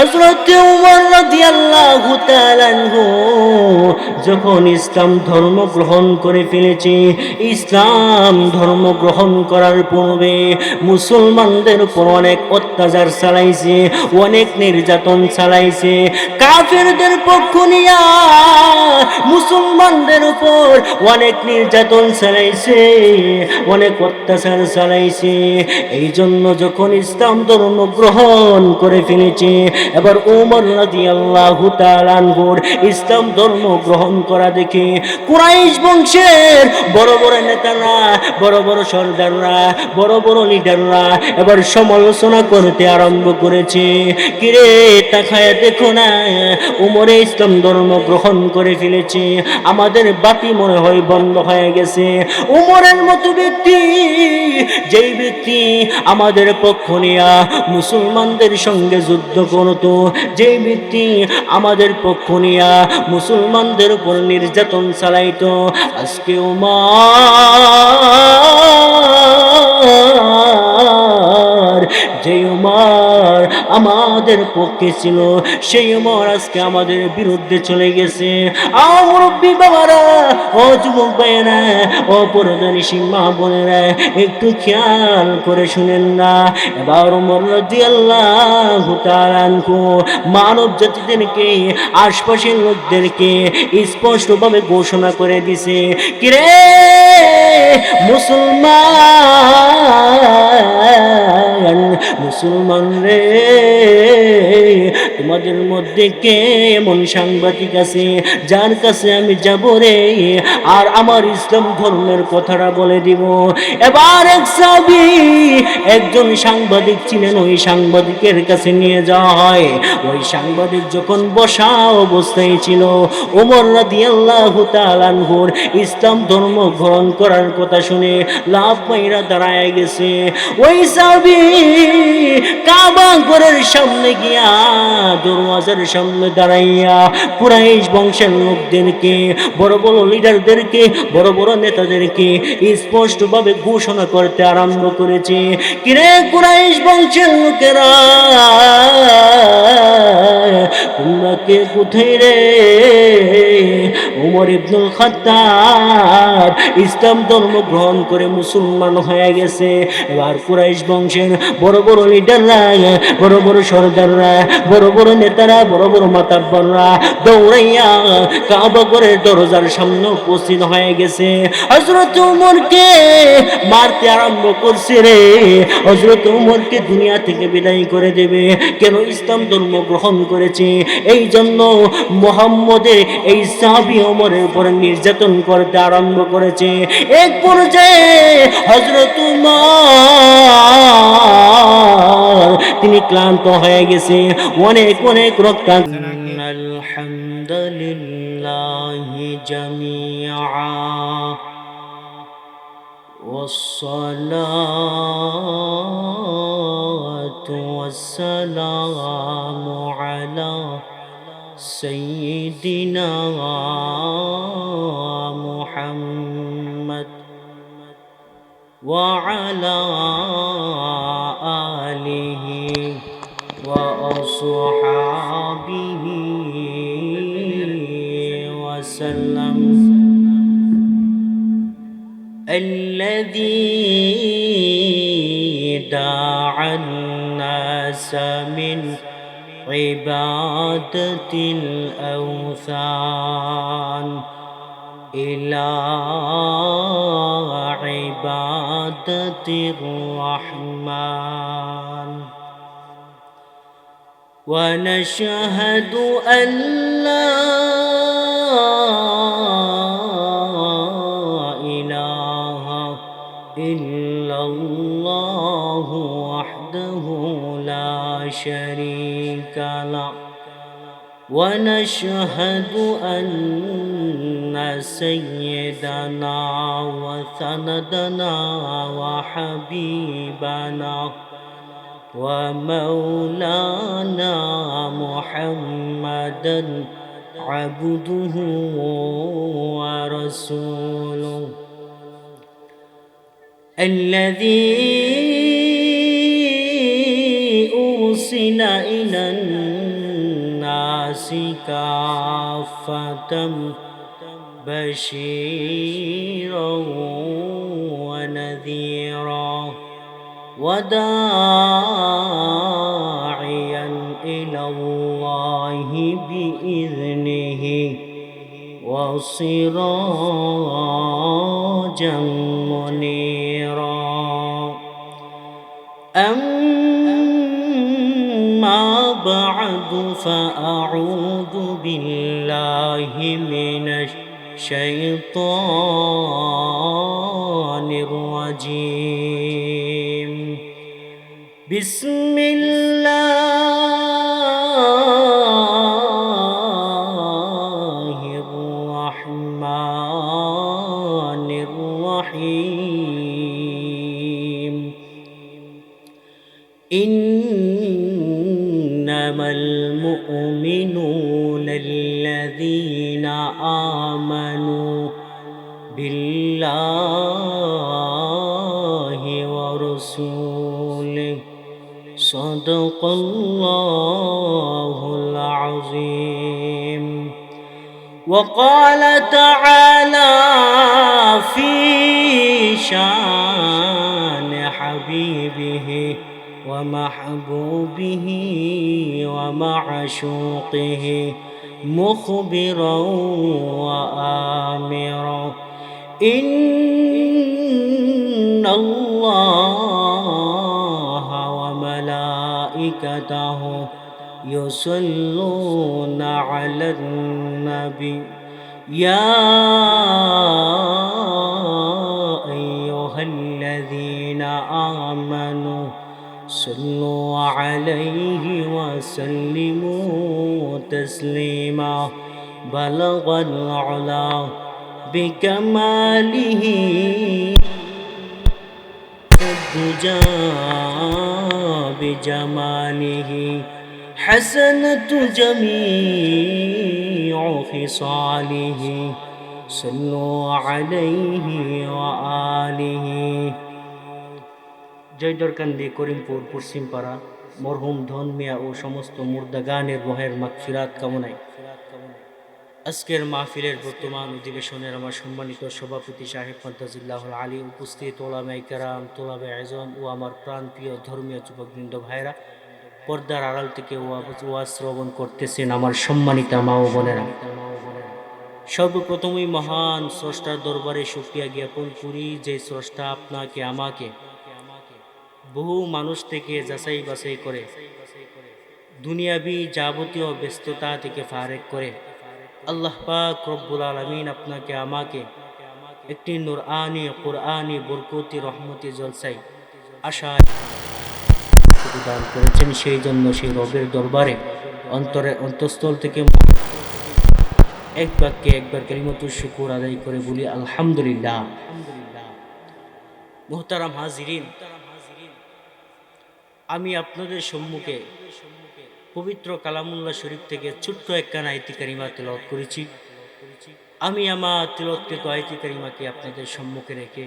হযরত ওমর রাদিয়াল্লাহু তাআলা আনহু যখন ইসলাম ধর্ম গ্রহণ করে ফেলেছে, ইসলাম ধর্ম গ্রহণ করার পূর্বে মুসলমানদের উপর অনেক অত্যাচার চালাইছে, অনেক নির্যাতন চালাইছে। কাফেরদের পক্ষ নিয়া মুসলমানদের উপর অনেক নির্যাতন চালাইছে, অনেক অত্যাচার চালাইছে। এই জন্য যখন ইসলাম ধর্ম গ্রহণ করে ফেলেছে, এবার ওমর রাদিয়াল্লাহু তাআলা আনহুর ইসলাম ধর্ম গ্রহণ করা দেখে কুরাইশ বংশের বড় বড় নেতারা, বড় বড় সর্দাররা, বড় বড় লিডাররা এবার সমালোচনা করতে আরম্ভ করেছে। কিরে তাকায় দেখো না, ওমরে ইসলাম ধর্ম গ্রহণ করে ফেলেছে, আমাদের বাতি মনে হয় বন্ধ হয়ে গেছে। ওমরের মতো ব্যক্তি, যেই ব্যক্তি আমাদের পক্ষ নিয়া মুসলমানদের সঙ্গে যুদ্ধ করত, যেই ব্যক্তি আমাদের পক্ষ নিয়া মুসলমানদের উপর নির্যাতন চালাইতো, আজকে উমর, যে উমর আমাদের পক্ষে ছিল, সেই উমর আজকে আমাদের বিরুদ্ধে চলে গেছে। মুরব্বী বাবারা, ও যুবক ভাইয়েরা, ও পরদানিসী মা বোনেরা, একটু খেয়াল করে শুনেন না। এবার ওমর রাদিয়াল্লাহু তাআলা আনহু মানব জাতিদেরকে, আশপাশের লোকদেরকে স্পষ্টভাবে ঘোষণা করে দিছে, কিরে মুসলমান রে, তোমাদের মধ্যে কে এমন সাংবাদিক আছে যার কাছে আমি যাব রে আর আমার ইসলাম ধর্মের কথাটা বলে দিব? এবার এক সাহাবী একজন সাংবাদিক ছিলেন, ওই সাংবাদিকের কাছে নিয়ে যাওয়া হয়। ওই সাংবাদিক যখন বসা অবস্থায় ছিল, ওমর রাদিয়াল্লাহু তাআলা আনহুর ইসলাম ধর্ম গ্রহণ করার কথা শুনে লাভ মাইরা দাঁড়ায় গেছে। ওই সাহাবী কাবা ঘরের সামনে গিয়া দরওয়াজার সামনে দাঁড়াইয়া কুরাইশ বংশের লোকদেরকে, বড় বড় লিডারদেরকে, বড় বড় নেতাদেরকে স্পষ্টভাবে ঘোষণা করতে আরম্ভ করেছে, কিরে কুরাইশ বংশের লোকেরা, তোমরা কে কোথায় রে? ওমর ইবনুল খাত্তাব ইসলাম ধর্ম গ্রহণ করে মুসলমান হয়ে গেছে। এবার কুরাইশ বংশের বড় বড় লিডাররা, বড় বড় সরদাররা, বড় বড় নেতারা, বড় বড় মাতাব্বররা দৌড়াইয়া কাবা ঘরের দরজার সামনে উপস্থিত হয়ে গেছে। হযরত ওমরকে মারতে আরম্ভ করছে রে, হযরত ওমরকে দুনিয়া থেকে বিদায় করে দেবে। কেন? ইসলাম ধর্ম গ্রহণ করেছে, এই জন্য মুহাম্মদের এই সাহাবী ওমরের উপর নির্যাতন করতে আরম্ভ করেছে। এক পর্যায়ে হযরত ওমর তিনি ক্লান্ত হয়ে গেছে, অনেক অনেক রক্তাক্ত। আলহামদুলিল্লাহি জামিআ ওয়াসসালাতু ওয়াসসালামু আলা সাইয়্যিদিনা মুহাম্মদ ওয়া আলা আলিহি ওয়া আসহাবিহি ওয়া সাল্লাম। الذي دعا الناس من عبادة الأوثان إلى عبادة الرحمن، ونشهد أن لا إله إلا الله وحده لا شريك له، ونشهد أن سيدنا وسندنا وحبيبنا ومولانا محمدا عبده ورسوله الذي أرسل إلى للناس كافة بشيرا ونذيرا وداعيا إلى الله بإذنه وسراجا منيرا أما بعد فأعوذ بالله من الشيطان الرجيم بسم الله الرحمن الرحيم إنما المؤمنون الذين آمنوا بالله ورسوله صدق الله العظيم وقال تعالى في شان حبيبه ومحبوبه ومعشوقه مخبرا وآمرا إن الله وملائكته يصلون على النبي يا أيها الذين آمنوا صلوا عليه وسلموا تسليما بلغ العلا بكماله الدجى بجماله حسنة جميع خصاله صلوا عليه وآله জয়দরকান্দি করিমপুর পশ্চিমপাড়া মরহুম ধন মিয়া ও সমস্ত মুর্দাগানের রোহের মাগফিরাত কামনায় আজকের মাহফিলের বর্তমান অধিবেশনের আমার সম্মানিত সভাপতি সাহেব ফান্তাজিল্লাহুল আলী, উপস্থিত ওলামায়ে কেরাম, তোলাবে আযম ও আমার প্রাণপ্রিয় ধর্মীয় যুবকবৃন্দ ভাইরা, পর্দার আড়াল থেকে ওয়াজ শ্রবণ করতেছেন আমার সম্মানিত মা ও বোনেরা। সর্বপ্রথমই মহান স্রষ্টার দরবারে শুকরিয়া জ্ঞাপন করি, যে স্রষ্টা আপনাকে আমাকে বহু মানুষ থেকে যাচাই বাছাই করে দুনিয়াবি যাবতীয় ব্যস্ততা থেকে ফারেক করে আল্লাহ পাক রব্বুল আলামিন আপনাকে আমাকে একটি নূরানি কুরআনি বরকতি রহমতি জলসায় আশায় দান করেছেন। সেই জন্য সেই রবের দরবারে অন্তঃস্থল থেকে এক বাক্যে একবার কালিমাতুশ শুকর আদায় করে বলি আলহামদুলিল্লাহ। মুহতারাম হাজিরিন, আমি আপনাদের সম্মুখে পবিত্র কালামুল্লাহ শরীফ থেকে ছোট্ট একখানা আয়াতে কারিমা তেলাওয়াত করেছি। আমি আমার তিলাওয়াতকৃত আয়াতে কারিমাকে আপনাদের সম্মুখে রেখে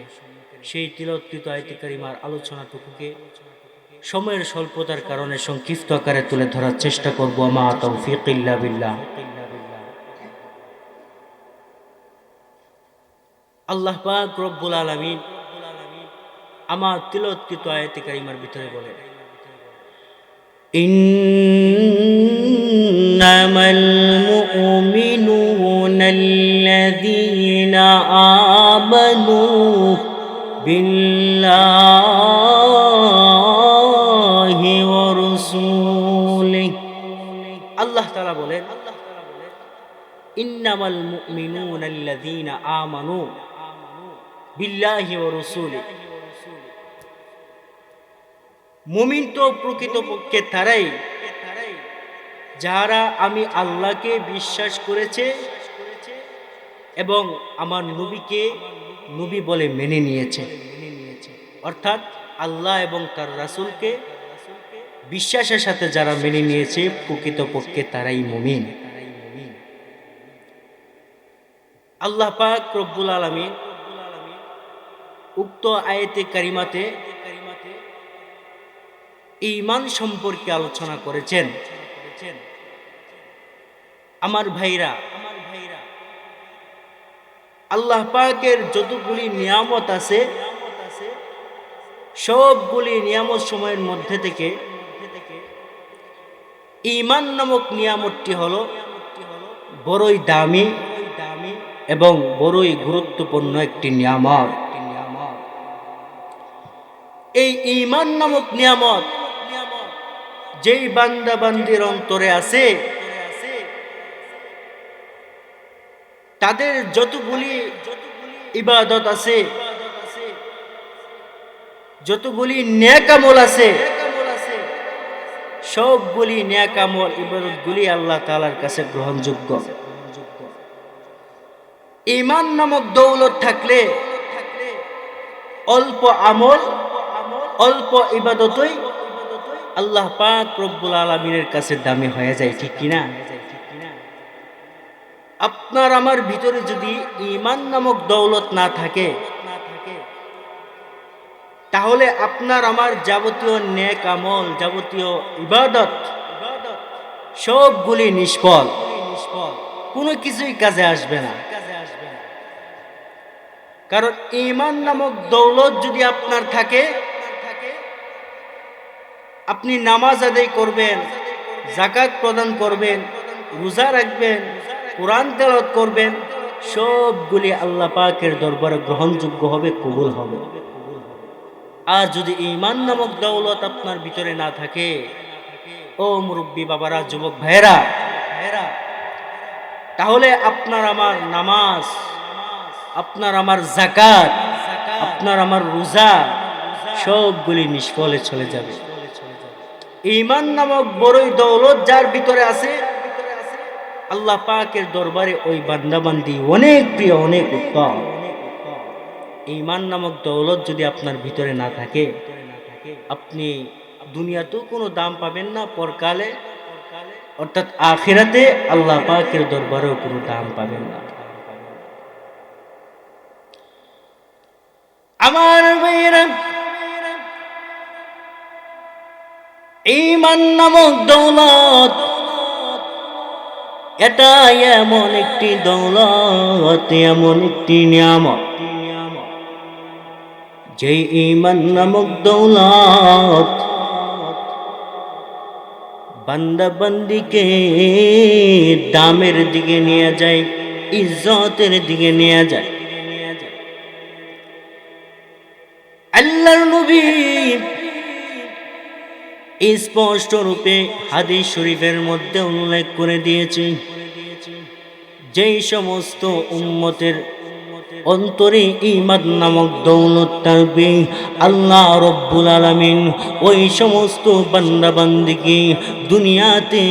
সেই তিলাওয়াতকৃত আয়াতে কারিমার আলোচনাটুকুকে সময়ের স্বল্পতার কারণে সংক্ষিপ্ত আকারে তুলে ধরার চেষ্টা করব। আমা তাওফীক ইল্লা বিল্লাহ। আল্লাহ পাক রব্বুল আলামিন আমার তিলাওয়াতকৃত আয়াতে কারিমার ভিতরে বলেন, ইন্নামাল মুমিনুনা আল্লাযীনা আমানু বিল্লাহি ওয়া রাসূলিহি। আল্লাহ তাআলা বলেন, ইন্নামাল মুমিনুনা আল্লাযীনা আমানু বিল্লাহি ওয়া রাসূলিহি। মুমিন তো প্রকৃতপক্ষে তারাই যারা আমি আল্লাহকে বিশ্বাস করেছে এবং আমার নবীকে নবী বলে মেনে নিয়েছে। অর্থাৎ আল্লাহ এবং তার রাসূলকে বিশ্বাসের সাথে যারা মেনে নিয়েছে প্রকৃতপক্ষে তারাই মুমিন। আল্লাহ পাক রব্বুল আলামিন উক্ত আয়াতে কারিমাতে ঈমান সম্পর্কে আলোচনা করেছেন। আমার ভাইরা, আল্লাহ পাকের যতগুলি নিয়ামত আছে সবগুলি নিয়ামত সময়ের মধ্যে থেকে ঈমান নামক নিয়ামতটি হলো বড়ই দামি এবং বড়ই গুরুত্বপূর্ণ একটি নিয়ামত। এই ঈমান নামক নিয়ামত যেই বান্দা বান্দির অন্তরে আছে তাদের যতগুলি ইবাদত আছে, যতগুলি নেক আমল আছে, সবগুলি নেক আমল ইবাদতগুলি আল্লাহ তাআলার কাছে গ্রহণযোগ্য। ঈমান নামক দৌলত থাকলে অল্প আমল, অল্প ইবাদতই আল্লাহ পাক রব্বুল আলামিনের কাছে দামি হয়ে যায়, ঠিক কিনা? আপনার আমার ভিতরে যদি ঈমান নামক দৌলত না থাকে তাহলে আপনার আমার যাবতীয় নেক আমল, যাবতীয় ইবাদত সবগুলি নিষ্ফল, কোনো কিছুই কাজে আসবে না। কারণ ঈমান নামক দৌলত যদি আপনার থাকে, আপনি নামাজ আদায় করবেন, যাকাত প্রদান করবেন, রোজা রাখবেন, কোরআন তেলাওয়াত করবেন, সবগুলি আল্লাহ পাকের দরবারে গ্রহণযোগ্য হবে, কবুল হবে। আর যদি ঈমান নামক দৌলত আপনার ভিতরে না থাকে, ও মুরব্বী বাবারা, যুবক ভাইরা, তাহলে আপনার আমার নামাজ, আপনার আমার যাকাত, আপনার আমার রোজা সবগুলি নিষ্ফলে চলে যাবে। ঈমান নামক বড়ই দৌলত যার ভিতরে আছে, আল্লাহ পাকের দরবারে ওই বান্দাবান্দি অনেক প্রিয়, অনেক উত্তম। ঈমান নামক দৌলত যদি আপনার ভিতরে না থাকে, আপনি দুনিয়াতেও কোনো দাম পাবেন না, পরকালে অর্থাৎ আখিরাতে আল্লাহ পাকের দরবারেও কোনো দাম পাবেন না। আমার ভাইয়েরা, ঈমান নামক দৌলত এটা এমন একটি দৌলত, এমন একটি নিয়ামত, যেই ঈমান নামক দৌলত বান্দা বান্দিকে দামের দিকে নিয়ে যায়, ইজ্জতের দিকে নিয়ে যায়। আল্লাহর নবী স্পষ্ট রূপে হাদিস শরীফের মধ্যে উল্লেখ করে দিয়েছে, যেই সমস্ত উম্মতের অন্তরে ঈমান নামক দৌলত থাকবে, আল্লাহ রব্বুল আলামিন ওই সমস্ত বান্দা বান্দিকে দুনিয়াতে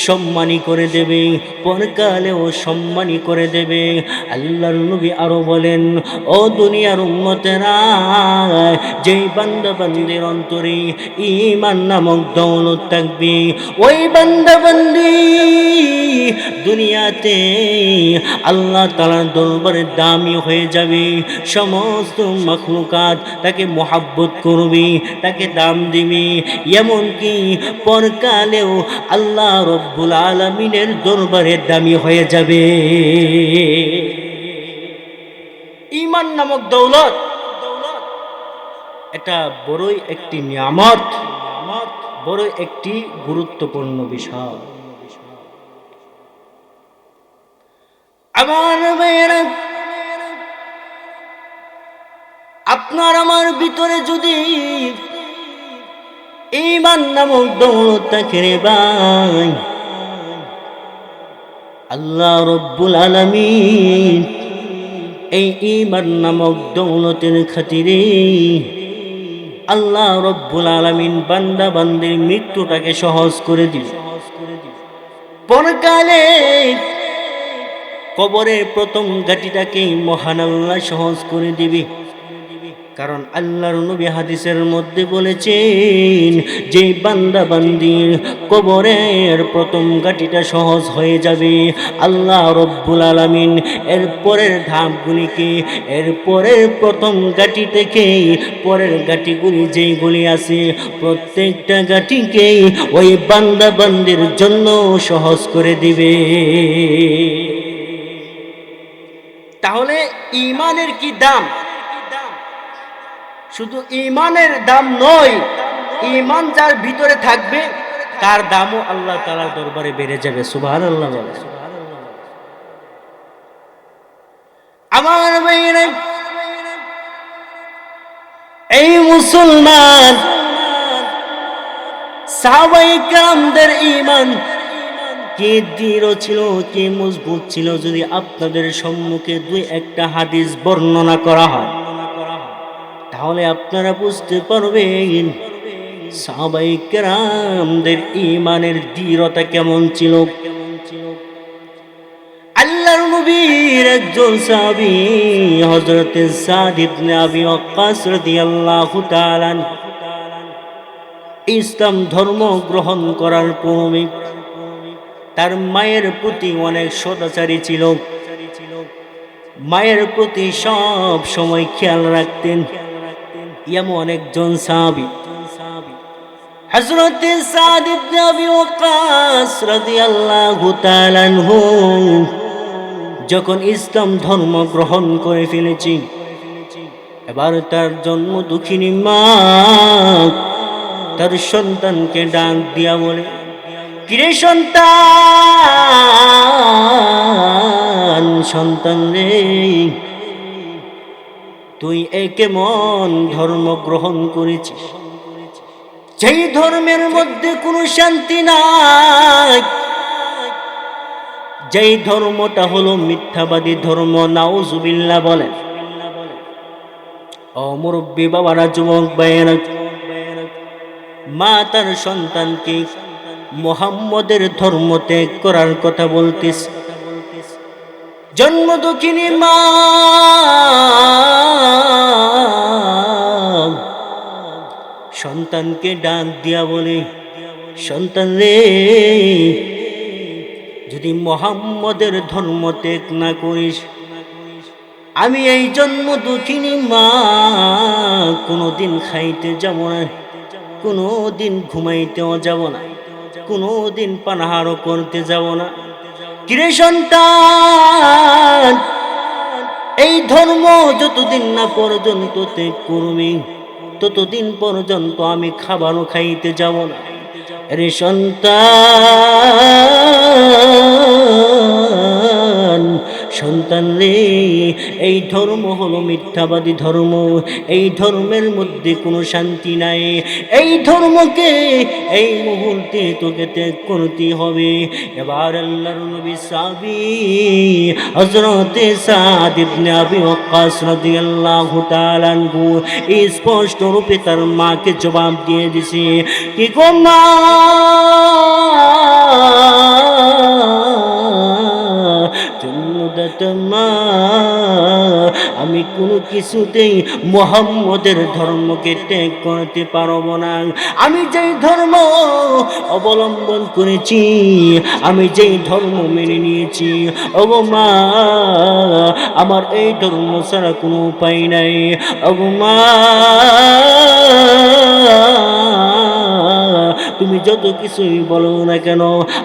সম্মানী করে দেবে, পরকালেও সম্মানী করে দেবে। আল্লাহর নবী আরো বলেন, ও দুনিয়ার উম্মতেরা, যেই বান্দা বান্দির অন্তরে ঈমান নামক দৌলত থাকবে, ওই বান্দা বান্দি দুনিয়াতে আল্লাহ তাআলার দরবারে দামি হয়ে যাবে। সমস্ত মাখলুকাত তাকে মহাব্বত করবে, তাকে দাম দিবে, এমনকি পরকালেও আল্লাহ রব্বুল আলামিনের দরবারে দামি হয়ে যাবে। ঈমান নামক দৌলত এটা বড়ই একটি নিয়ামত, বড়ই একটি গুরুত্বপূর্ণ বিষয়। আমার ভাইয়েরা, আপনার আমার ভিতরে যদি ঈমান নামক দৌলত থাকে রে ভাই, আল্লাহ রব্বুল আলামিন এই ঈমান নামক দৌলতের খাতিরে আল্লাহ রব্বুল আলামিন বান্দা বান্দির মৃত্যুটাকে সহজ করে দিবে। পরকালে কবরের প্রথম ঘাটিটাকে মহান আল্লাহ সহজ করে দিবে। কারণ আল্লাহর নবী হাদিসের মধ্যে বলেছেন যে বান্দা বান্দির কবরের প্রথম গাটিটা সহজ হয়ে যাবে, আল্লাহ রব্বুল আলামিন এর পরের ধাপগুলিকে, এর পরের প্রথম গাটি থেকে পরের গাটিগুলি যেইগুলি আছে প্রত্যেকটা গাটিকে ওই বান্দা বান্দির জন্য সহজ করে দিবে। তাহলে ঈমানের কি দাম! শুধু ঈমানের দাম নয়, ঈমান যার ভিতরে থাকবে তার দামও আল্লাহ তাআলার দরবারে বেড়ে যাবে। সুবহানাল্লাহ। আমার ভাইরা, এই মুসলমান সাহাবায়ে কেরামদের ঈমান কি দৃঢ় ছিল, কি মজবুত ছিল, যদি আপনাদের সম্মুখে দুই একটা হাদিস বর্ণনা করা হয় তাহলে আপনারা বুঝতে পারবেন সাহাবায়ে কেরামদের ঈমানের দৃঢ়তা কেমন ছিল। আল্লাহর নবীর একজন সাহাবী হযরত সাদ ইবনে আবি ওয়াক্কাস রাদিয়াল্লাহু তাআলা ইসলাম ধর্ম গ্রহণ করার পূর্বে তার মায়ের প্রতি অনেক সদাচারী ছিল, মায়ের প্রতি সব সময় খেয়াল রাখতেন। এমন একজন সাহাবী হযরত সাদ ইবনে আবি ওয়াক্কাস রাদিয়াল্লাহু তাআলা আনহু যখন ইসলাম ধর্ম গ্রহণ করে ফেলেছি, এবার তার জন্ম দুঃখিনী মা তার সন্তানকে ডাক দিয়া বলে, কিরে সন্তান, সন্তান রে, তুই কেমন ধর্ম গ্রহণ করেছিস, যেই ধর্মের মধ্যে কোনো শান্তি নাই, যেই ধর্মটা হলো মিথ্যাবাদী ধর্ম। নাউজুবিল্লাহ বলেন। ও মুরব্বী বাবারা, যুবক ভাইয়েরা, মা তার সন্তানকে মুহাম্মদের ধর্ম ত্যাগ করার কথা বলতিস। জন্ম দুঃখিনী মা সন্তানকে ডাক দিয়া বলে, সন্তান রে, যদি মুহাম্মদের ধর্ম ত্যাগ না করিস, আমি এই জন্ম দুঃখিনী মা কোনোদিন খাইতে যাব না, কোনোদিন ঘুমাইতেও যাব না, কোনোদিন পানাহারও করতে যাব না। কিরে সন্তান, এই ধর্ম যতদিন না পর্যন্ত ত্যাগ করবি ততদিন পর্যন্ত আমি খাবারও খাইতে যাব না। রে সন্তান, সন্তান রে, এই ধর্ম হলো মিথ্যাবাদী ধর্ম, এই ধর্মের মধ্যে কোনো শান্তি নাই, এই ধর্মকে এই মুহূর্তে তোকে ত্যাগ করতে হবে। এবার আল্লাহর নবী সাহাবী হযরত সাদ ইবনে আবি ওয়াক্কাস রাদিয়াল্লাহু তাআলা আনহু স্পষ্ট রূপে তার মাকে জবাব দিয়ে দিছে, কি গো মা, মা, আমি কোনো কিছুতেই মুহাম্মদের ধর্মকে ত্যাগ করতে পারবো না। আমি যেই ধর্ম অবলম্বন করেছি, আমি যেই ধর্ম মেনে নিয়েছি, ওগো মা, আমার এই ধর্ম ছাড়া কোনো উপায় নাই। ওগো মা, তুমি যত কিছুই বলো না কেন,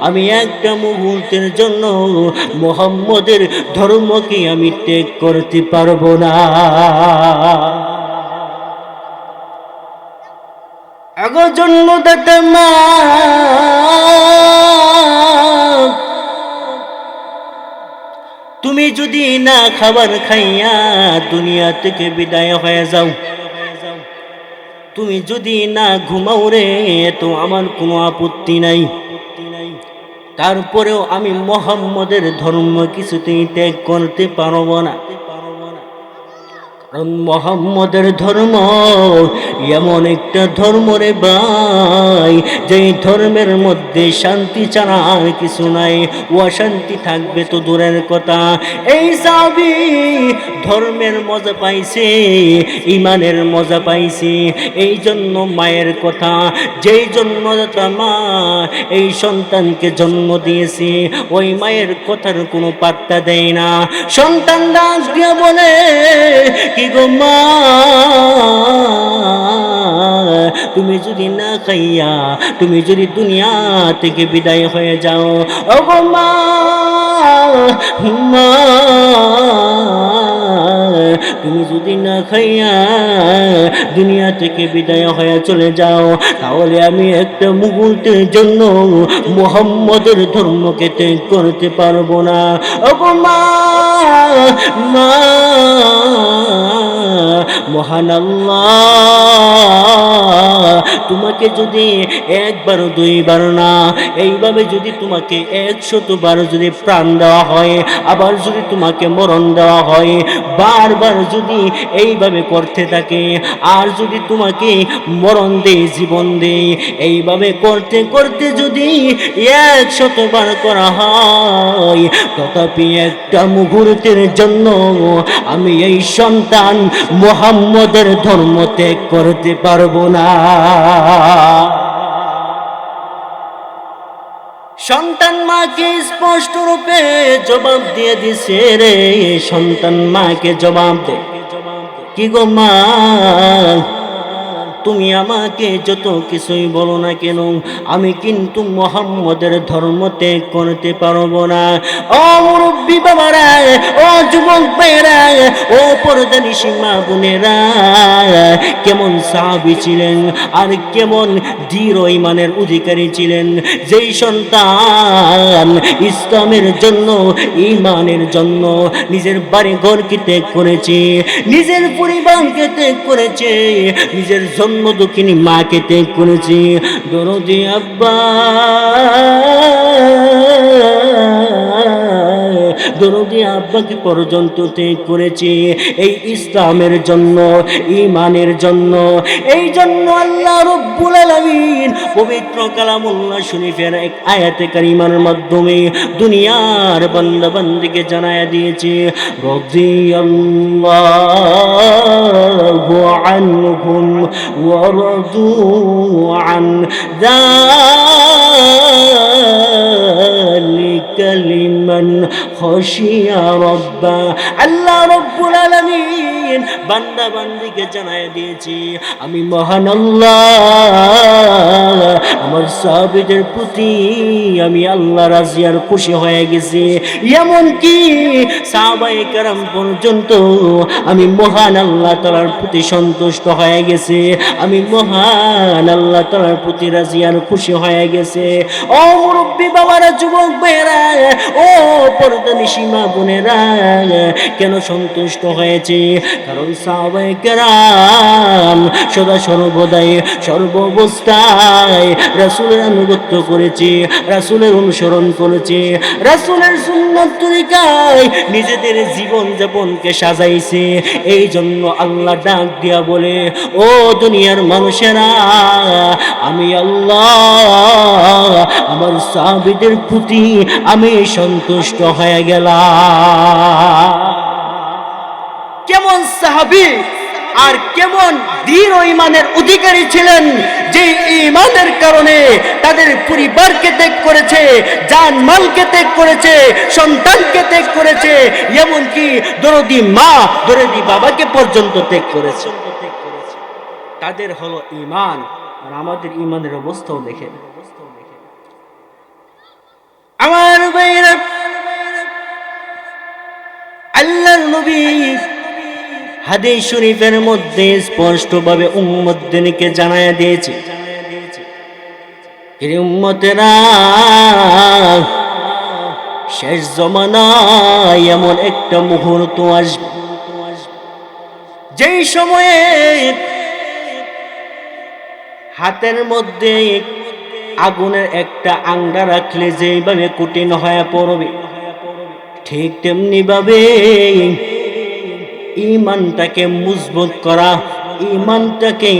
আমি একটা মুহূর্তের জন্য মুহাম্মদের ধর্মকে আমি ত্যাগ করতে পারবো না। আগো জন্মদাতা মা, তুমি যদি না খাবার খাইয়া দুনিয়া থেকে বিদায় হয়ে যাও, তুমি যদি না ঘুমাও রে, তো আমার কোনো আপত্তি নাই, তারপরেও আমি মুহাম্মদের ধর্ম কিছুতেই ত্যাগ করতে পারবো না। মুহাম্মদের ধর্ম এমন একটা ধর্ম রে ভাই, যেই ধর্মের মধ্যে শান্তি ছাড়া আর কিছু নাই, অশান্তি থাকবে তো দূরের কথা। এই সাহাবী ধর্মের মজা পাইছে, ইমানের মজা পাইছে। এই জন্য মায়ের কথা, যেই জন্য মা এই সন্তানকে জন্ম দিয়েছে, ওই মায়ের কথার কোনো পাত্তা দেয় না। সন্তান ডাক দিয়া বলে, কি গো মা, তুমি যদি না খাইয়া তুমি যদি দুনিয়া থেকে বিদায় হয়ে যাও, ও গো মা, মা, তুমি যদি না খাইয়া দুনিয়া থেকে বিদায় হয়ে চলে যাও, তাহলে আমি একটা মুহূর্তের জন্য মুহাম্মদের ধর্মকে ত্যাগ করতে পারবো না। ও গো মা, মা, মহান আল্লাহ তোমাকে যদি একবার দুইবার না, এইভাবে যদি তোমাকে 100 বার যদি প্রাণ দেওয়া হয়, আবার যদি তোমাকে মরণ দেওয়া হয়, বারবার যদি এইভাবে করতে থাকে, আর যদি তোমাকে মরণ দেয় জীবন দেয়, এইভাবে করতে করতে যদি 100 বার করা হয়, তথাপি একটা মুহূর্তের জন্য আমি এই সন্তান মুহাম্মদের ধর্ম ত্যাগ করতে পারবো না। সন্তান মাকে স্পষ্ট রূপে জবাব দিয়ে দিছে রে, সন্তান মাকে জবাব দে, কি গো মা, তুমি আমাকে যত কিছুই বলো না কেন, আমি কিন্তু মুহাম্মদের ধর্ম ত্যাগ করতে পারবো না। ও মুরব্বী বাবারা, ও যুবক ভাইরা, ও পর্দানিশী মা বোনেরা, কেমন সাহাবী ছিলেন আর কেমন দৃঢ় ঈমানের অধিকারী ছিলেন, যেই সন্তান ইসলামের জন্য, ঈমানের জন্য নিজের বাড়ি ঘরকে ত্যাগ করেছে, নিজের পরিবারকে ত্যাগ করেছে, নিজের জন্ম দুঃখিনী মাকে ত্যাগ করেছে। দরদি আব্বা, দরদি আব্বাকে পর্যন্ত ত্যাগ করেছে এই ইসলামের জন্য, ঈমানের জন্য। এই জন্য আল্লাহ রাব্বুল আলামিন পবিত্র কালামুল্লাহ শরীফের এক আয়াতে কারিমার মাধ্যমে দুনিয়ার বান্দা বান্দীকে জানায়া দিয়েছে, রাদিয়াল্লাহু আনহুম ওয়া রাদু আন যালিকা লিমান খাশিয়া রাব্বা। আল্লাহ রাব্বুল আলামিন বান্দা বান্দীকে জানায় দিয়েছি, আমি মহান আল্লাহ, আমার সাহাবীদের প্রতি আমি আল্লাহ রাজি আর খুশি হয়ে গেছি। এমন কি সাহাবায়ে কেরাম পর্যন্ত আমি মহান আল্লাহ তাআলার প্রতি সন্তুষ্ট হয়ে গেছে, আমি মহান আল্লাহ তাআলার প্রতি রাজি আর খুশি হয়ে গেছে। ও মুরব্বী বাবারা, যুবক ভাইরা, ও পর্দানিশী মা বোনেরা, কেন সন্তুষ্ট হয়েছে? কারণ সাহাবায়ে কেরাম সদা সর্বদাই সর্বাবস্থায় রাসূলের আনুগত্য করেছে, রাসূলের অনুসরণ করেছে, রাসূলের সুন্নাত তরিকায় নিজেদের জীবন যাপনকে সাজাইছে। এই জন্য আল্লাহ ডাক দিয়া বলে, ও দুনিয়ার মানুষেরা, আমি আল্লাহ আমার সাহাবীদের প্রতি আমি সন্তুষ্ট হয়ে গেলাম। কেমন সাহাবী আর কেমন দৃঢ় ঈমানের অধিকারী ছিলেন, যে ঈমানের কারণে তাদের পরিবারকে ত্যাগ করেছে, জান মালকে ত্যাগ করেছে, সন্তানকে ত্যাগ করেছে, এমনকি দরদি মা দরদি বাবাকে পর্যন্ত ত্যাগ করেছে। তাদের হলো ঈমান। আর আমাদের ঈমানের অবস্থাও দেখেন। আমার ভাইরা, আল্লাহর নবী হাদিস শরীফের মধ্যে স্পষ্টভাবে উম্মতদেরকে জানায়া দিয়েছে, এই উম্মতেরা, শেষ জমানায় এমন একটা মুহূর্ত আসবে, যেই সময়ে হাতের মধ্যে আগুনের একটা আংটা রাখলে যেইভাবে কঠিন হয়ে পড়বে, ঠিক তেমনি ভাবে ঈমানটাকে মজবুত করা, ঈমানটাকে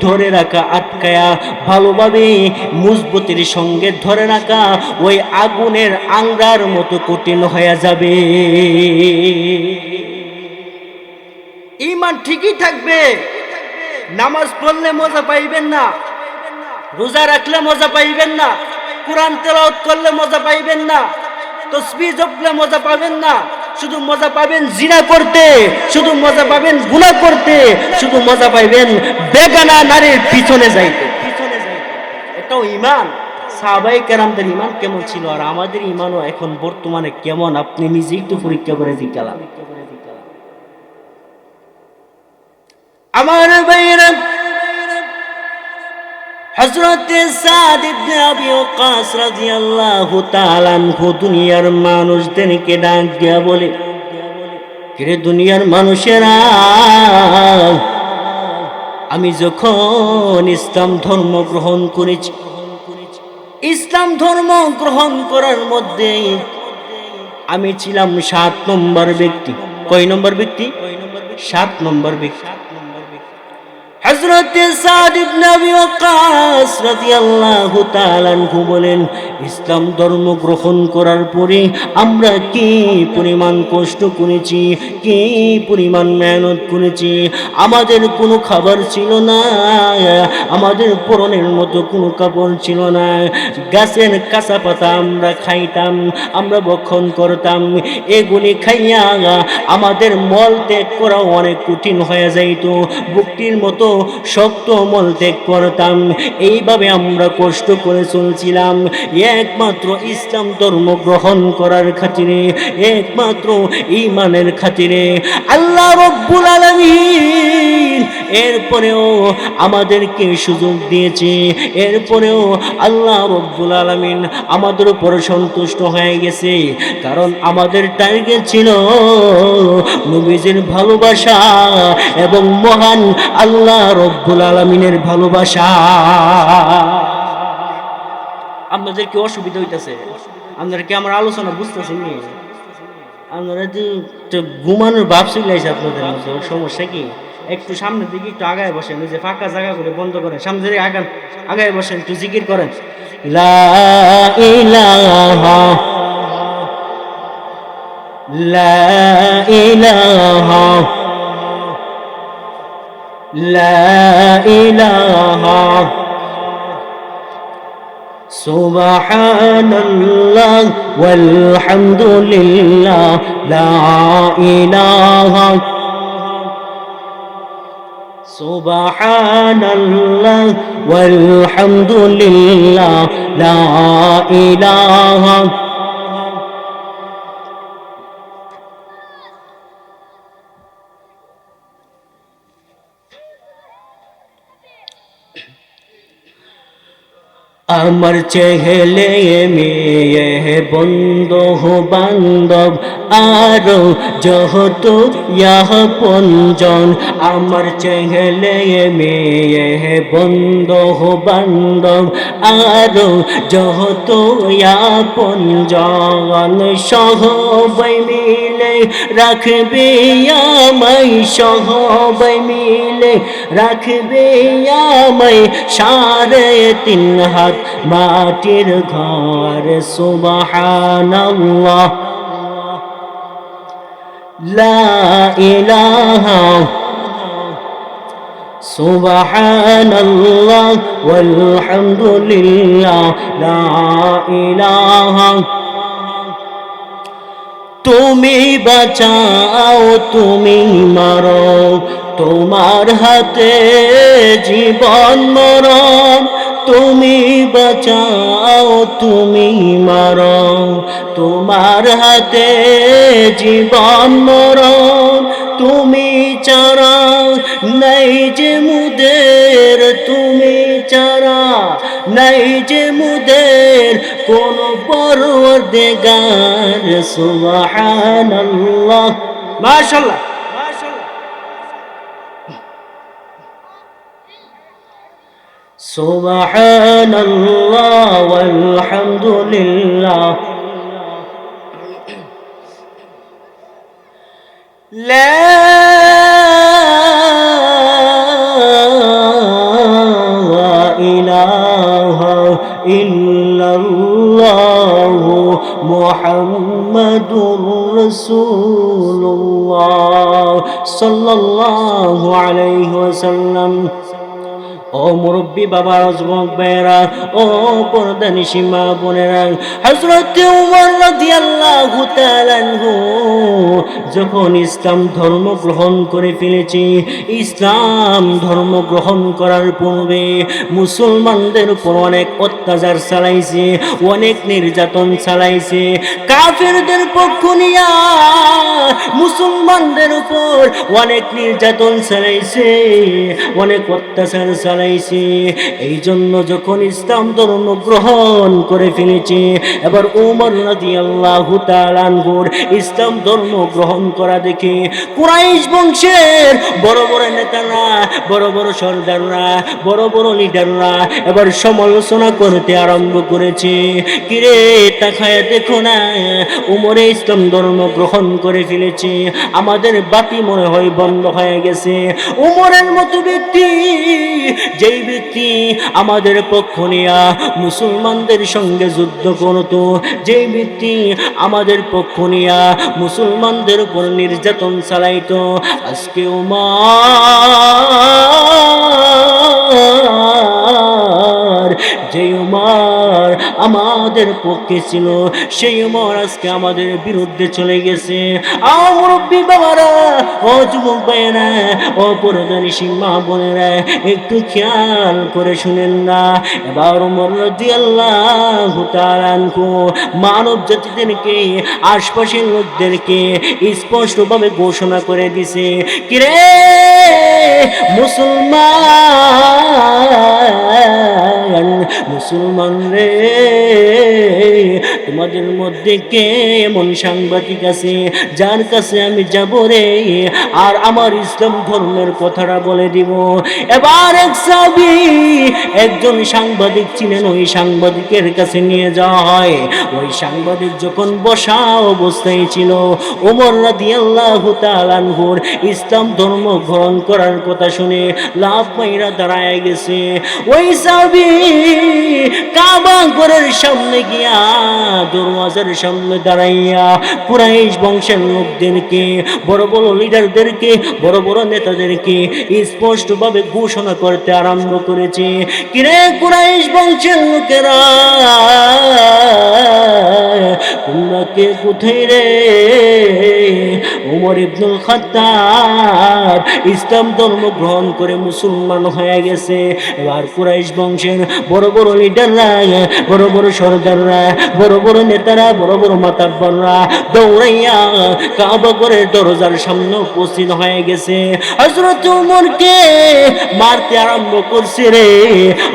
ধরে রাখা, আটকায়া ভালোভাবে মজবুতির সঙ্গে ধরে রাখা ওই আগুনের আংরার মতো কঠিন হয়ে যাবে। ঈমান ঠিকই থাকবে, নামাজ পড়লে মজা পাইবেন না, রোজা রাখলে মজা পাইবেন না, কোরআন তেলাওয়াত করলে মজা পাইবেন না, তাসবিহ জপলে মজা পাবেন না, শুধু মজা পাবেন জিনা করতে, শুধু মজা পাবেন গুনাহ করতে, শুধু মজা পাইবেন বেগানা নারীর পিছনে যাইতে। এটাও ঈমান। সাহাবায়ে কেরামদের ঈমান কেমন ছিল আর আমাদের ঈমানও এখন বর্তমানে কেমন, আপনি নিজেই একটু পরীক্ষা করে জিজ্ঞাসা। আমার ভাইরা, হযরত সাদ ইবনে আবি ওয়াক্কাস রাদিয়াল্লাহু তাআলা আনহু দুনিয়ার মানুষদেরকে ডাক দিয়া বলে, কিরে দুনিয়ার মানুষেরা, আমি যখন ইসলাম ধর্ম গ্রহণ করেছি, ইসলাম ধর্ম গ্রহণ করার মধ্যে আমি ছিলাম 7 নম্বর ব্যক্তি। কয় নম্বর ব্যক্তি? 7 নম্বর ব্যক্তি। হযরত সাদ ইবনে আবি ওয়াক্কাস রাদিয়াল্লাহু তাআলা আনহু বলেন, ইসলাম ধর্ম গ্রহণ করার পরে আমরা কি পরিমাণ কষ্ট করেছি, কি পরিমাণ মেহনত করেছি। আমাদের কোনো খাবার ছিল না, আমাদের পরনের মতো কোনো কাপড় ছিল না, গাছের কাঁচা পাতা আমরা খাইতাম, আমরা ভক্ষণ করতাম। এগুলি খাইয়া আমাদের মল ত্যাগ করা অনেক কঠিন হয়ে যাইত, বুকটির মতো শক্ত মল ত্যাগ করতাম। এইভাবে আমরা কষ্ট করে চলছিলাম একমাত্র ইসলাম ধর্ম গ্রহণ করার খাতিরে, একমাত্র ঈমানের খাতিরে। আল্লাহ রাব্বুল আলামিন এরপরেও আমাদেরকে সুযোগ দিয়েছে, এরপরেও আল্লাহ রাব্বুল আলামিন আমাদের উপর সন্তুষ্ট হয়ে গেছে, কারণ আমাদের টার্গেট ছিল নবীজির ভালোবাসা এবং মহান আল্লাহ রাব্বুল আলামিনের ভালোবাসা। আপনাদের কি অসুবিধা হইতাছে? আপনারা কি আমার আলোচনা বুঝতেছেন? আপনারা যে ঘুমানোর ভাব চলে আসে আপনাদের মধ্যে, সমস্যা কি? একটু সামনের দিকে একটু আগায় বসেন, ওই যে ফাঁকা জায়গা করে বন্ধ করেন, সামনে দিকে আগান, আগায় বসেন, একটু জিকির করেন। লা ইলাহা লা ইলাহা লা ইলাহা সুবহানাল্লাহ ওয়াল হামদুলিল্লাহ লা ইলাহা সুবহানাল্লাহ ওয়াল হামদুলিল্লাহ লা ইলাহা। আমার চেহেলে মেয়ে বন্ধু বান্ধব আরো যত পঞ্জন, আমার চেহেলে মেয়ে বন্ধু বান্ধব আরো যত পঞ্জন, সবাই মিলে রাখবে আমায়, সবাই মিলে রাখবে আমায়, 3.5 হাত মাটির ঘর। সুবহানাল্লাহ লা ইলাহা সুবহানাল্লাহ ওয়াল হামদুলিল্লাহ লা ইলাহা। তুমি বাঁচাও তুমি মারো, তোমার হাতে জীবন মরণ। তুমি বাঁচাও তুমি মারো, তোমার হাতে জীবন মরণ। তুমি ছাড়া নাই যে মুদের, তুমি ছাড়া নাই যে মুদের কোন পরওয়ারদিগার। সুবহানাল্লাহ, মাশাআল্লাহ। সুবহানাল্লাহ ওয়াল হামদুলিল্লাহ লা মুহাম্মাদুর রাসূলুল্লাহ সাল্লাল্লাহু আলাইহি ওয়াসাল্লাম। ও মুরব্বী বাবা, যুবক ভাইয়েরা, ও পর্দানিশী মা বোনেরা, হযরত ওমর রাদিয়াল্লাহু তাআলা আনহু যখন ইসলাম ধর্ম গ্রহণ করে ফেলেছে, ইসলাম ধর্ম গ্রহণ করার পূর্বে মুসলমানদের উপর অনেক অত্যাচার চালাইছে, অনেক নির্যাতন চালাইছে। কাফেরদের পক্ষ নিয়া মুসলমানদের উপর অনেক নির্যাতন চালাইছে, অনেক অত্যাচার চালাইছে। এই জন্য যখন ইসলাম ধর্ম গ্রহণ করে ফেলেছে, এবার ওমর রাদিয়াল্লাহু তাআলা আনহুর ইসলাম ধর্ম গ্রহণ করা দেখে কুরাইশ বংশের বড় বড় নেতারা, বড় বড় সর্দাররা, বড় বড় লিডাররা এবার সমালোচনা করতে আরম্ভ করেছে। কিরে, তাকায় দেখো না, ওমরে ইসলাম ধর্ম গ্রহণ করে ফেলেছে, আমাদের বাতি মনে হয় বন্ধ হয়ে গেছে। ওমরের মতো ব্যক্তি, যেই ব্যক্তি আমাদের পক্ষ নিয়া মুসলমানদের সঙ্গে যুদ্ধ করত, যেই ব্যক্তি আমাদের পক্ষ নিয়া মুসলমানদের উপর নির্যাতন চালাইতো, আজকে উমর, যে উমর আমাদের পক্ষে ছিল, সেই উমর আজকে আমাদের বিরুদ্ধে চলে গেছে। মুরব্বী বাবারা, ও যুবক ভাইয়েরা, ও পর্দানিশী মা বোনেরা, একটু খেয়াল করে শুনেন না। এবার ওমর রাদিয়াল্লাহু তাআলা আনহু মানব জাতিদেরকে, আশপাশের লোকদেরকে স্পষ্টভাবে ঘোষণা করে দিছে, কিরে মুসলমান রে, তোমাদের মধ্যে কে এমন সাংবাদিক আছে যার কাছে আমি যাব রে আর আমার ইসলাম ধর্মের কথাটা বলে দিব? এবার এক সাহাবী একজন সাংবাদিক ছিলেন, ওই সাংবাদিকের কাছে নিয়ে যাওয়া হয়। ওই সাংবাদিক যখন বসা অবস্থায় ছিল, ওমর রাদিয়াল্লাহু তাআলা আনহুর ইসলাম ধর্ম গ্রহণ করার কথা শুনে লাফ মাইরা দাঁড়ায় গেছে। ওই সাহাবী কাবা ঘরের সামনে গিয়া দরওয়াজার সামনে দাঁড়াইয়া কুরাইশ বংশের লোকদেরকে, বড় বড় লিডারদেরকে, বড় বড় নেতাদেরকে স্পষ্টভাবে ঘোষণা করতে আরম্ভ করেছে, কিরে কুরাইশ বংশের লোকেরা, তোমরা কে কোথায় রে? ওমর ইবনুল খাত্তাব ইসলাম ধর্ম গ্রহণ করে মুসলমান হয়ে গেছে। এবার কুরাইশ বংশের বড় বড় লিডাররা, বড় বড় সর্দাররা, বড় বড় নেতারা, বড় বড় মাতাব্বররা দৌড়াইয়া কাবা ঘরের দরজার সামনে উপস্থিত হয়ে গেছে। হযরত ওমরকে মারতে আরম্ভ করছে রে,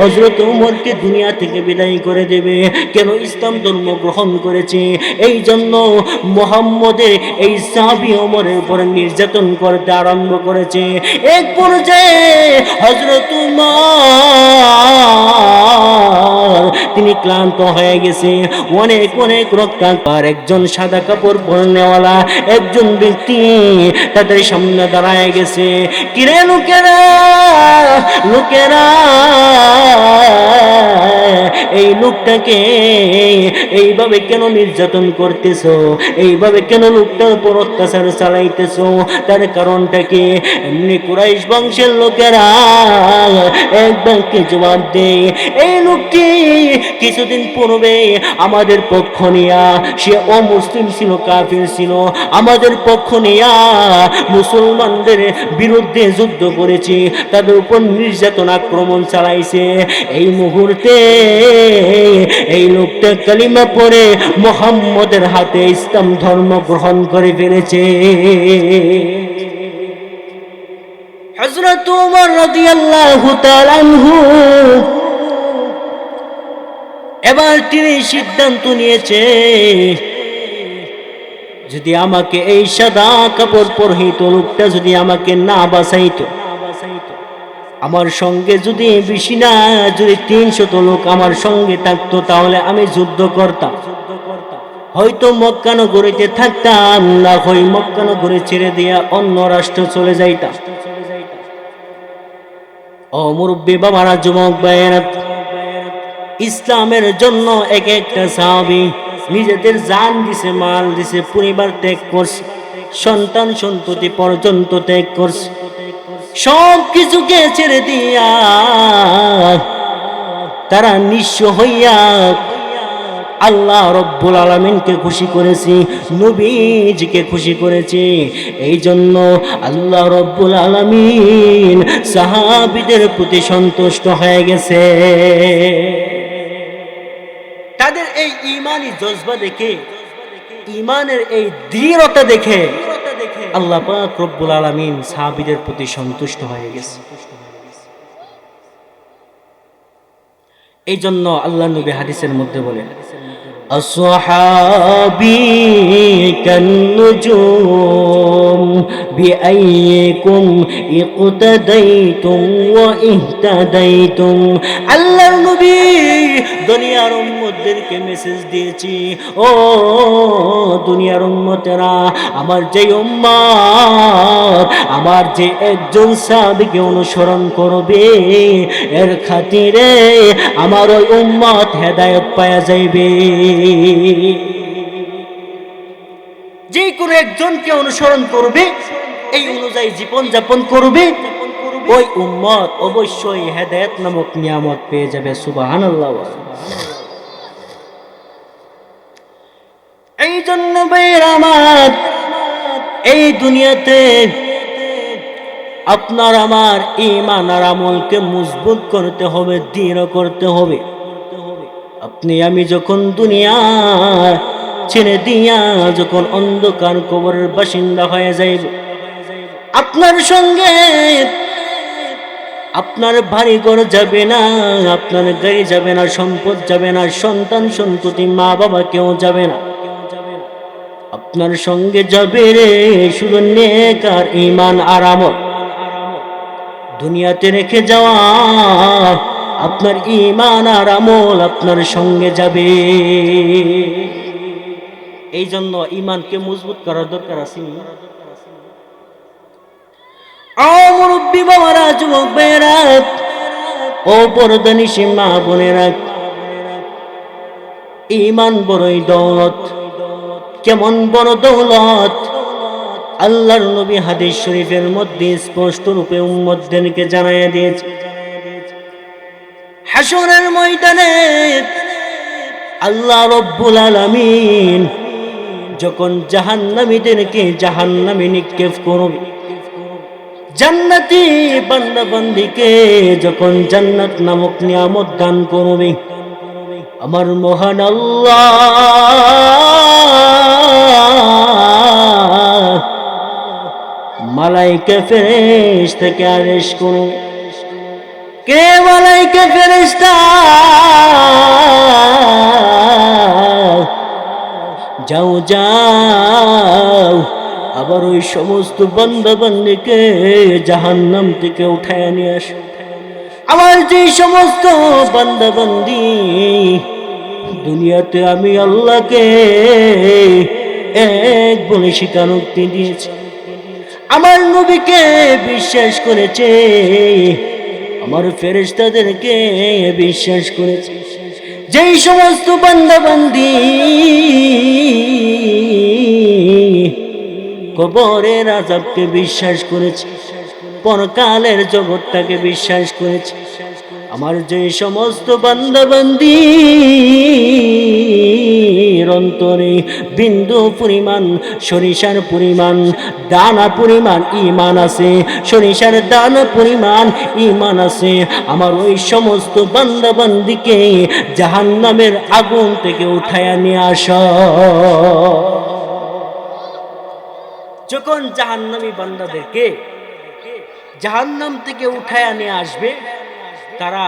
হযরত ওমরকে দুনিয়া থেকে বিদায় করে দেবে। কেন? ইসলাম ধর্ম গ্রহণ করেছে, এই জন্য মুহাম্মদের এই সাহাবী ওমরের উপর নির্যাতন করতে আরম্ভ করেছে। এক পর্যায়ে হযরত ওমর তিনি ক্লান্ত হয়ে গেছে, অনেক অনেক রক্তাক্ত। আর একজন সাদা কাপড় পরনেওয়ালা একজন ব্যক্তি তাদের সামনে দাঁড়ায় গেছে, কিরে লোকেরা, লোকেরা এই লোকটাকে এইভাবে কেন নির্যাতন করতেছো? এইভাবে কেন লোকটার উপর অত্যাচার চালাইতেছো? তার কারণটা কি? এমনি কুরাইশ বংশের লোকেরা এক বাক্যে জবাব দেয়, এই লোকটি কিছুদিন পূর্বে আমাদের পক্ষ নিয়া, সে অমুসলিম ছিল, কাফির ছিল, আমাদের পক্ষ নিয়া মুসলমানদের বিরুদ্ধে যুদ্ধ করেছে, তাদের উপর নির্যাতন আক্রমণ চালাইছে। এই মুহূর্তে এই লোকটা কালিমা পড়ে মুহাম্মদের হাতে ইসলাম ধর্ম গ্রহণ করে ফেলেছে। হযরত ওমর রাদিয়াল্লাহু তাআলা আনহু এবার তিনি সিদ্ধান্ত নিয়েছে, যদি আমাকে এই সাদা কাপড় পরিহিত লোকটা যদি আমাকে না বাঁচাইতো, আমার সঙ্গে যদি বেশি না, যদি 300 লোক আমার সঙ্গে থাকতো, তাহলে আমি যুদ্ধ করতাম। হয়তো মক্কা নগরীতে থাকতাম, না হয় মক্কা নগরী ছেড়ে দিয়া অন্য রাষ্ট্র চলে যাইতাম। ও মুরব্বী বাবারা, যুবক ভাইয়েরা, ইসলামের জন্য এক একটা সাহাবী নিজেদের জান দিছে, মাল দিছে, পরিবার ত্যাগ করছে, সন্তান সন্ততি পর্যন্ত ত্যাগ করছে, সব কিছুকে ছেড়ে দিয়া তারা নিঃস্ব হইয়া আল্লাহ রব্বুল আলামিনকে খুশি করেছি, নবীজিকে খুশি করেছি। এই জন্য আল্লাহ রব্বুল আলামিন সাহাবীদের প্রতি সন্তুষ্ট হয়ে গেছে। তাদের এই ঈমানি জজবা দেখে, ঈমানের এই দৃঢ়তা দেখে আল্লাহ পাক রব্বুল আলামিন সাহাবীদের প্রতি সন্তুষ্ট হয়ে গেছে। এই জন্য আল্লাহ নবী হাদিসের মধ্যে বলেন, আসহাবী কান্নুজুম বিআইয়িকুম ইকতাদাইতুম ওয়া ইহতাদাইতুম। আল্লাহর নবী দুনিয়ার উম্মতদেরকে মেসেজ দিয়েছি, ও দুনিয়ার উম্মতেরা, আমার যে উম্মত আমার যে একজন সাহাবীকে অনুসরণ করবে, এর খাতিরে আমার ওই উম্মত হেদায়েত পাওয়া যাইবে। যে কোনো একজনকে অনুসরণ করবে, এই অনুযায়ী জীবন যাপন করবে, ওই উম্মত অবশ্যই হেদায়েত নামক নিয়ামত পেয়ে যাবে। সুবহানাল্লাহ। এই জন্য ভাইরা আমার, এই দুনিয়াতে আপনার আমার ঈমান আর আমলকে মজবুত করতে হবে, দৃঢ় করতে হবে। আপনি আমি যখন দুনিয়া ছেড়ে দিয়া যখন অন্ধকার কবরের বাসিন্দা হয়ে যাইব, আপনার সঙ্গে আপনার বাড়ি ঘর যাবে না, আপনার গাড়ি যাবে না, সম্পদ যাবে না, সন্তান সন্ততি মা বাবা কেউ যাবে না। আপনার সঙ্গে যাবে রে শুধু নেক আর ঈমান আর আমল। দুনিয়াতে রেখে যাওয়া আপনার ঈমান আর আমল আপনার সঙ্গে যাবে। এই জন্য ঈমানকে মজবুত করার দরকার আছে। মুরব্বী বাবারা, যুবক ভাইয়েরা, ও পর্দানিশী মা বোনেরা, ঈমান বড়ই দৌলত। কেমন বড় দৌলত! আল্লাহর নবী হাদিস শরীফের মধ্যে স্পষ্ট রূপে উম্মতদেরকে জানাইয়া দিয়েছে, হাশরের ময়দানে আল্লাহ রব্বুল আলামিন যখন জাহান্নামীদেরকে জাহান্নামে নিক্ষেপ করবে, জান্নাতি বান্দা বান্দীকে যখন জান্নাত নামক নিয়ামত দান করবে, আমার মহান আল্লাহ মালাইকা ফেরেশতাকে আদেশ করবে, কে মালাইকা ফেরেশতা, যাও যাও, আবার ওই সমস্ত বান্দা বান্দীকে জাহান্নাম থেকে উঠায় নিয়ে আসো। আমার যে সমস্ত বান্দা বান্দী দুনিয়াতে আমি আল্লাহকে এক বলে স্বীকারোক্তি দিয়েছে, আমার নবীকে বিশ্বাস করেছে, আমার ফেরেশতাদেরকে বিশ্বাস করেছে, যেই সমস্ত বান্দা বান্দী কবরের আযাবকে বিশ্বাস করেছে, পরকালের জগৎটাকে বিশ্বাস করেছে, আমার যে সমস্ত বান্দা বান্দীর অন্তরে বিন্দু পরিমাণ সরিষার পরিমাণ দানা পরিমাণ ঈমান আছে, সরিষার দানা পরিমাণ ঈমান আছে, আমার ওই সমস্ত বান্দা বান্দীকে জাহান্নামের আগুন থেকে উঠায়া নিয়ে আসো। যখন জাহান্নামী বান্দাদেরকে জাহান্নাম থেকে উঠায়া নিয়ে আসবে, তারা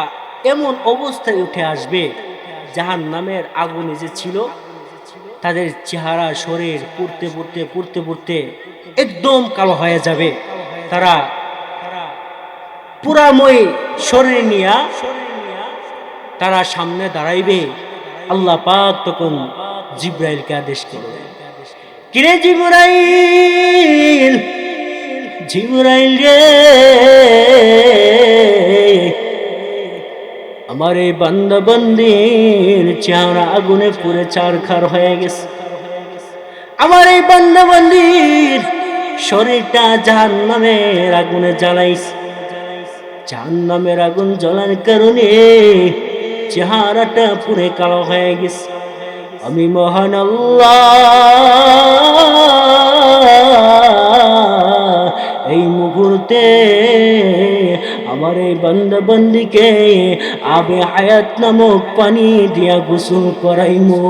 এমন অবস্থায় উঠে আসবে, জাহান্নামের আগুনে যে ছিল তাদের চেহারা শরীর পুড়তে পুড়তে পুড়তে পুড়তে একদম কালো হয়ে যাবে। তারা পুরাময় শরীর নিয়া তারা সামনে দাঁড়াইবে। আল্লাহ পাক তখন জিবরাইলকে আদেশ করবে, কিরে জিবরাইল, জিবরাইল রে, আমার এই বান্দা বান্দির চেহারা আগুনে পুড়ে চারখার হয়ে গেছে। আমার এই বান্দা বান্দির শরীরটা জাহান্নামের আগুনে জ্বালাইছে। জাহান্নামের আগুন জ্বলার কারণে চেহারাটা পুড়ে কালো হয়ে গেছে। আমি মহান আল্লাহ এই মুহূর্তে আমার এই বান্দা বান্দিকে আবে হায়াত নামক পানি দিয়া গোসল করাইমু।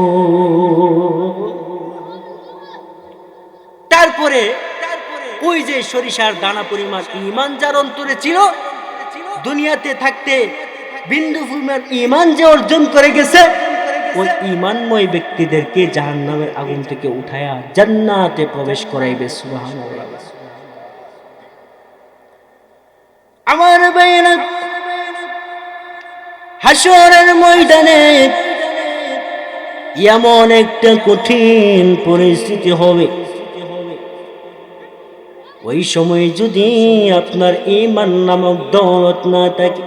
তারপরে ওই যে সরিষার দানা পরিমাণ ঈমান যার অন্তরে ছিল, দুনিয়াতে থাকতে বিন্দু পরিমাণ ঈমান যে অর্জন করে গেছে, ওই ঈমানময় ব্যক্তিদেরকে জাহান্নামের আগুন থেকে উঠায়া জান্নাতে প্রবেশ করাইবে। সুবহানাল্লাহ। আমার ভাইয়েরা, হাসরের ময়দানে এমন একটা কঠিন পরিস্থিতি হবে, ওই সময় যদি আপনার ঈমান নামক দৌলত না থাকে,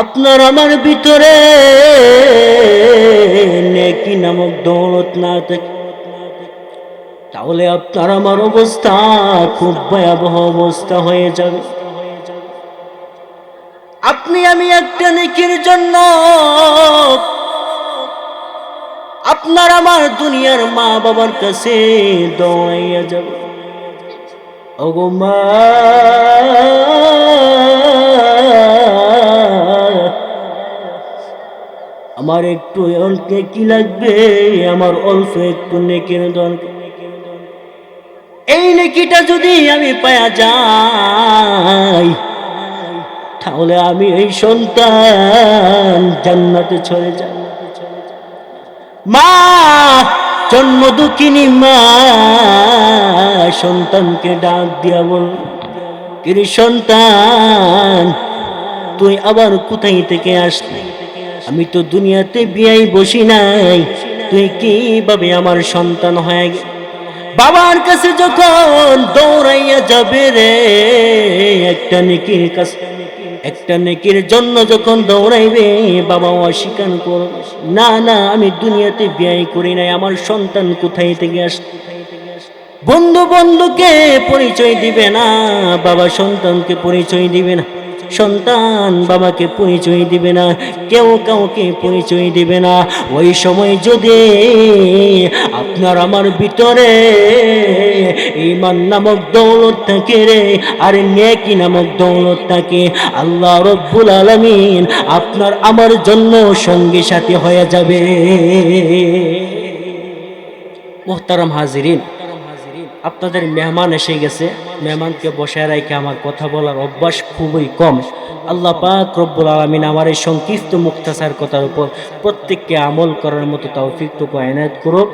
আপনার আমার ভিতরে নেকি নামক দৌলত না থাকে, তাহলে আপনার আমার অবস্থা খুব ভয়াবহ অবস্থা হয়ে যাবে। আপনি আমি একটা নেকির জন্য আপনার আমার দুনিয়ার মা বাবার কাছে দৌড়াইয়া যাব। ওগো মা, আমার একটু নেকি লাগবে, আমার অল্প একটু নেকির দরকার। এই নেকিটা যদি আমি পায়া যাই, তাহলে আমি এই সন্তান জান্নাতে চলে যাব। মা, জন্ম দুঃখিনী মা সন্তানকে ডাক দিয়া বল, কিরে সন্তান, তুই আবার কোথায় থেকে আসলি? আমি তো দুনিয়াতে বিয়াই বসি নাই, তুই কিভাবে আমার সন্তান হয়ে গেল? বাবার কাছে যখন দৌড়াইয়া যাবে রে, একটা নেকির কাছে, একটা নেকির জন্য যখন দৌড়াইবে, বাবা অস্বীকার করবে, না না আমি দুনিয়াতে বিয়ে করি নাই, আমার সন্তান কোথায় থেকে আসে? বন্ধু বন্ধুকে পরিচয় দিবে না, বাবা সন্তানকে পরিচয় দিবে না, সন্তান বাবাকে পরিচয় দিবে না, কেউ কাউকে পরিচয় দিবে না। ওই সময় যদি আপনার আমার ভিতরে ঈমান নামক দৌলত থাকে রে, আর নেকি নামক দৌলত থাকে, আল্লাহ রব্বুল আলামিন আপনার আমার জন্য সঙ্গী সাথী হয়ে যাবে। মুহতারাম হাজিরিন, আপনাদের মেহমান এসে গেছে, মেহমানকে বসায় রেখে আমার কথা বলার অভ্যাস খুবই কম। আল্লাহ পাক রব্বুল আলামিন আমার এই সংক্ষিপ্ত মুখতাসার কথার উপর প্রত্যেককে আমল করার মতো তৌফিক তো এনায়েত করুক।